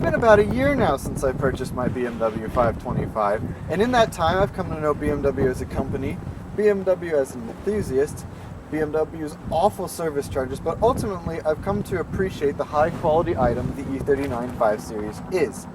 been about a year now since I purchased my BMW 525, and in that time I've come to know BMW as a company, BMW as an enthusiast, BMW's awful service charges, but ultimately I've come to appreciate the high quality item the E39 5 Series is.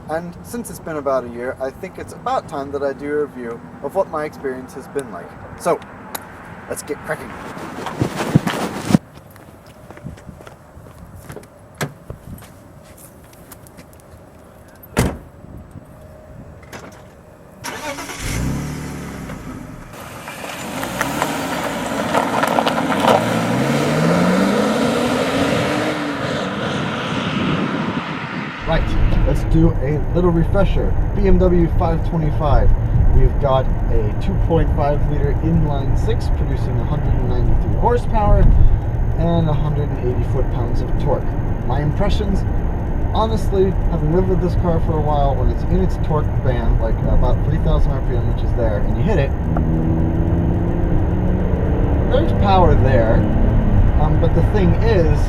And since it's been about a year, I think it's about time that I do a review of what my experience has been like. So, let's get cracking. Right, let's do a little refresher. BMW 525. We've got a 2.5 liter inline 6 producing 193 horsepower and 180 foot-pounds of torque. My impressions, honestly, having lived with this car for a while, when it's in its torque band, like about 3,000 RPM, which is there, and you hit it, there's power there, but the thing is,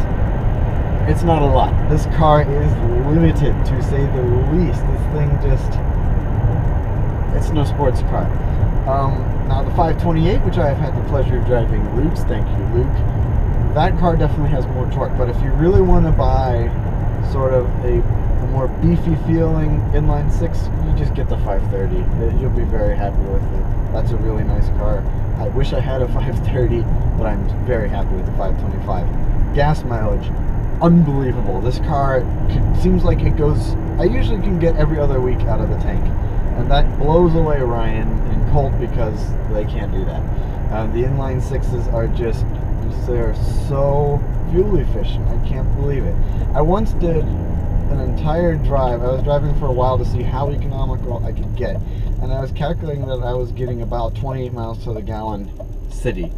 it's not a lot. This car is limited, to say the least. This thing just, it's no sports car. Now the 528, which I have had the pleasure of driving Luke's, thank you Luke, that car definitely has more torque, but if you really want to buy sort of a more beefy feeling inline 6, you just get the 530. You'll be very happy with it. That's a really nice car. I wish I had a 530, but I'm very happy with the 525. Gas mileage, unbelievable. This car seems like it goes, I usually can get every other week out of the tank, and that blows away Ryan and Colt because they can't do that. The inline 6s are just, they're so fuel efficient. I can't believe it. I once did an entire drive. I was driving for a while to see how economical I could get, and I was calculating that I was getting about 28 miles to the gallon city.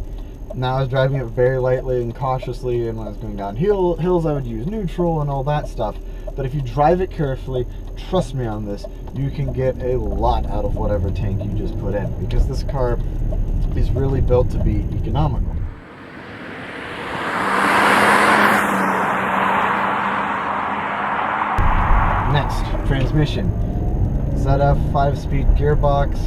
Now I was driving it very lightly and cautiously, and when I was going down hills I would use neutral and all that stuff. But if you drive it carefully, trust me on this, you can get a lot out of whatever tank you just put in, because this car is really built to be economical. Next, transmission. ZF 5-speed gearbox.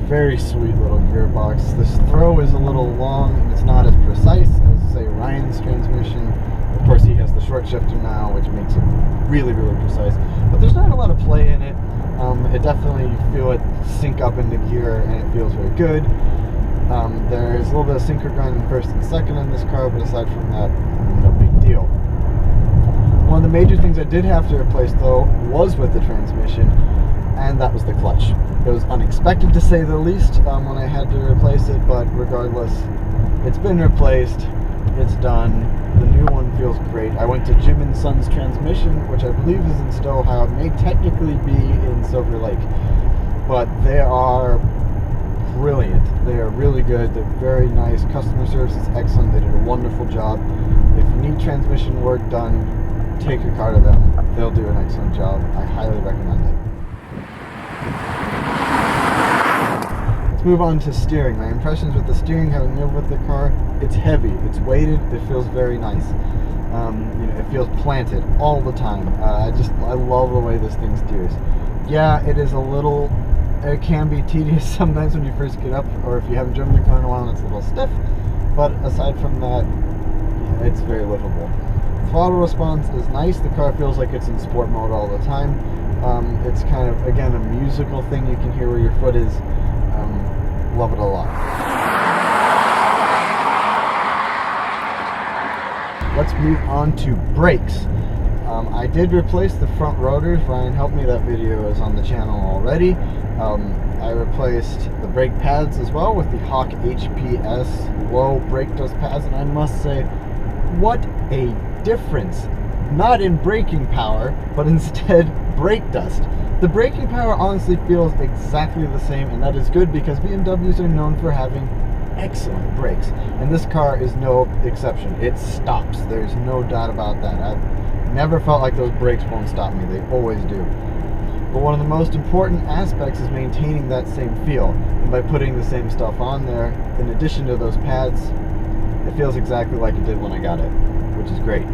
Very sweet little gearbox. This throw is a little long and it's not as precise as, say, Ryan's transmission. Of course, he has the short shifter now, which makes it really, really precise. But there's not a lot of play in it. It definitely, you feel it sink up into gear and it feels very good. There's a little bit of synchrogun in first and second in this car, but aside from that, no big deal. One of the major things I did have to replace, though, was with the transmission, and that was the clutch. It was unexpected, to say the least, when I had to replace it, but regardless, it's been replaced, it's done, the new one feels great. I went to Jim & Son's transmission, which I believe is in Stowe, how it may technically be in Silver Lake, but they are brilliant. They are really good, they're very nice, customer service is excellent, they did a wonderful job. If you need transmission work done, take your car to them. They'll do an excellent job. I highly recommend it. Let's move on to steering. My impressions with the steering, having lived with the car, it's heavy, it's weighted, it feels very nice. You know, it feels planted all the time. I love the way this thing steers. Yeah, it is a little, it can be tedious sometimes when you first get up, or if you haven't driven the car in a while and it's a little stiff, but aside from that, yeah, it's very livable. Throttle response is nice. The car feels like it's in sport mode all the time. It's kind of, again, a musical thing. You can hear where your foot is. Love it a lot. Let's move on to brakes. I did replace the front rotors. Ryan helped me. That video is on the channel already. I replaced the brake pads as well with the Hawk HPS low brake dust pads, and I must say, what a difference. Not in braking power, but instead brake dust. The braking power honestly feels exactly the same, and that is good because BMWs are known for having excellent brakes, and this car is no exception. It stops. There's no doubt about that. I've never felt like those brakes won't stop me. They always do. But one of the most important aspects is maintaining that same feel, and by putting the same stuff on there, in addition to those pads, it feels exactly like it did when I got it, which is great.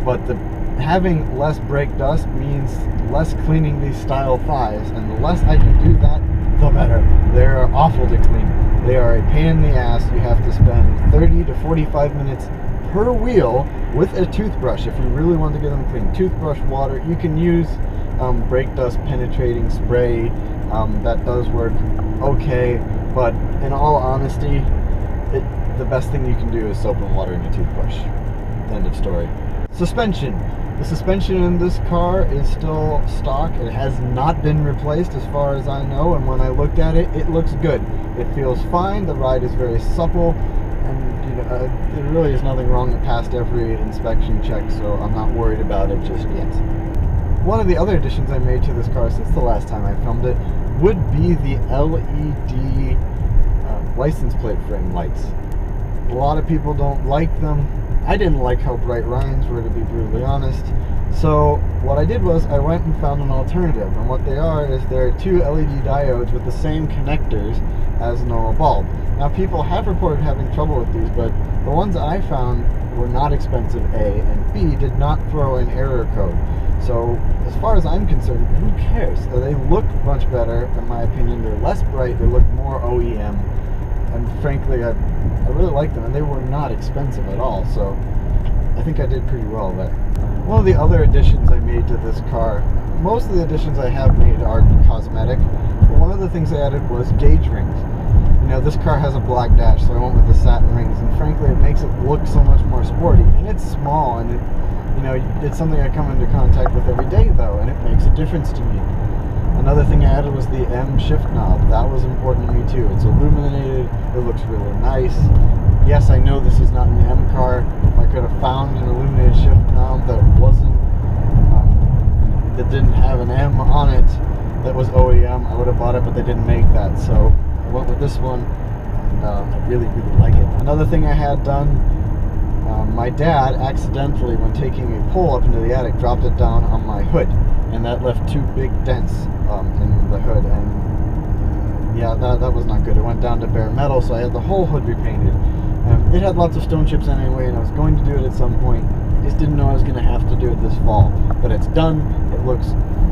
But the having less brake dust means less cleaning these style thighs, and the less I can do that, the better. They're awful to clean. They are a pain in the ass. You have to spend 30 to 45 minutes per wheel with a toothbrush if you really want to get them clean. Toothbrush, water. You can use brake dust penetrating spray. That does work okay, but in all honesty, the best thing you can do is soap and water in a toothbrush. End of story. Suspension. The suspension in this car is still stock. It has not been replaced as far as I know, and when I looked at it, it looks good. It feels fine. The ride is very supple, and there really is nothing wrong. It passed every inspection check, so I'm not worried about it just yet. One of the other additions I made to this car since the last time I filmed it would be the LED license plate frame lights. A lot of people don't like them. I didn't like how bright Ryan's were, to be brutally honest. So what I did was I went and found an alternative, and what they are is there are two LED diodes with the same connectors as a normal bulb. Now people have reported having trouble with these, but the ones I found were not expensive, A, and B, did not throw an error code. So as far as I'm concerned, who cares? They look much better, in my opinion. They're less bright, they look more OEM, and frankly I really like them, and they were not expensive at all, so I think I did pretty well there. One of the other additions I made to this car, most of the additions I have made are cosmetic, but one of the things I added was gauge rings. You know, this car has a black dash, so I went with the satin rings, and frankly it makes it look so much more sporty, and it's small, and it's something I come into contact with every day though, and it makes a difference to me. Another thing I added was the M shift knob. That was important to me too. It's illuminated, it looks really nice. Yes, I know this is not an M car. If I could have found an illuminated shift knob that wasn't, that didn't have an M on it, that was OEM, I would have bought it, but they didn't make that. So I went with this one, and I really, really like it. Another thing I had done, my dad accidentally, when taking a pole up into the attic, dropped it down on my hood, and that left two big dents in the hood, and yeah, that was not good. It went down to bare metal, so I had the whole hood repainted. It had lots of stone chips anyway, and I was going to do it at some point. I just didn't know I was going to have to do it this fall, but it's done. It looks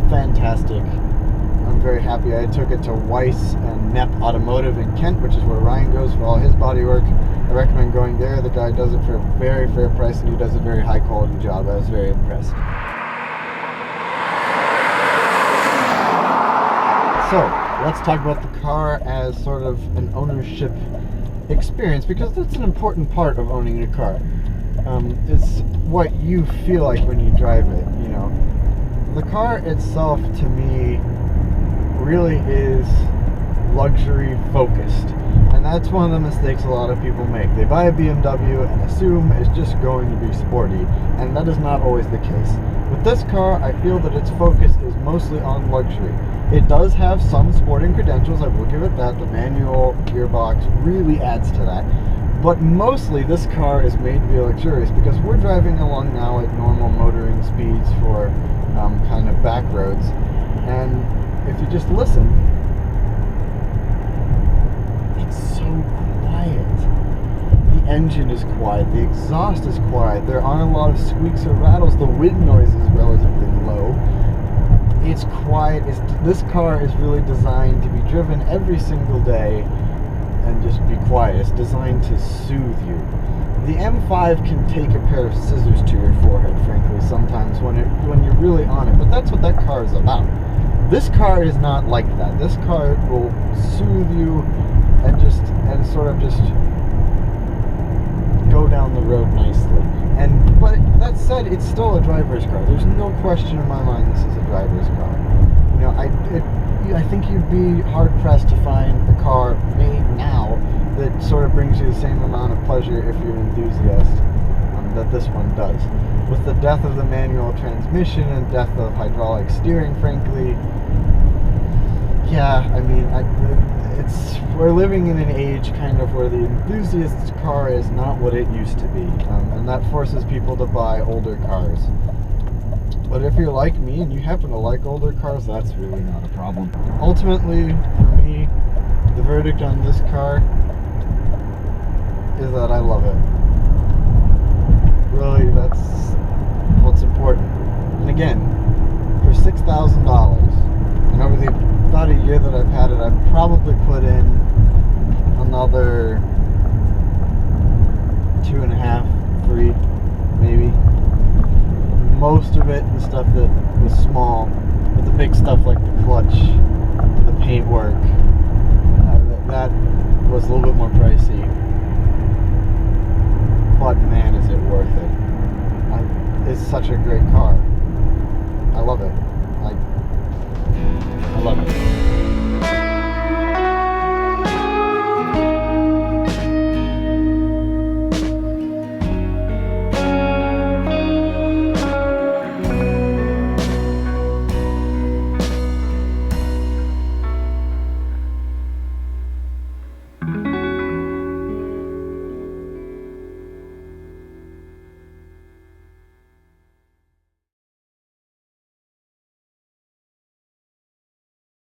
fantastic. I'm very happy. I took it to Weiss and Nepp Automotive in Kent, which is where Ryan goes for all his body work. I recommend going there. The guy does it for a very fair price, and he does a very high quality job. I was very impressed. So let's talk about the car as sort of an ownership experience, because that's an important part of owning a car. It's what you feel like when you drive it. You know, the car itself to me really is luxury focused, and that's one of the mistakes a lot of people make. They buy a BMW and assume it's just going to be sporty, and that is not always the case. With this car, I feel that its focus is mostly on luxury. It does have some sporting credentials, I will give it that. The manual gearbox really adds to that, but mostly this car is made to be luxurious, because we're driving along now at normal motoring speeds for kind of back roads, and if you just listen, it's so quiet. The engine is quiet, the exhaust is quiet, there aren't a lot of squeaks or rattles, the wind noise is relatively low. It's quiet. This car is really designed to be driven every single day and just be quiet. It's designed to soothe you. The M5 can take a pair of scissors to your forehead, frankly, sometimes when you're really on it, but that's what that car is about. This car is not like that. This car will soothe you and sort of just go down the road nicely. But that said, it's still a driver's car. There's no question in my mind this is a driver's car. You know, I think you'd be hard pressed to find a car made now that sort of brings you the same amount of pleasure, if you're an enthusiast, that this one does. With the death of the manual transmission and death of hydraulic steering, frankly, yeah, I mean, we're living in an age kind of where the enthusiast's car is not what it used to be, and that forces people to buy older cars. But if you're like me and you happen to like older cars, that's really not a problem. Ultimately, for me, the verdict on this car is that I love it. Really, that's what's important. And again, for $6,000, and over the about a year that I've had it, I've probably put in another 2.5, 3, maybe. Most of it, the stuff that was small, but the big stuff like the clutch, the paintwork, that was a little bit more pricey. But man, is it worth it. It's such a great car.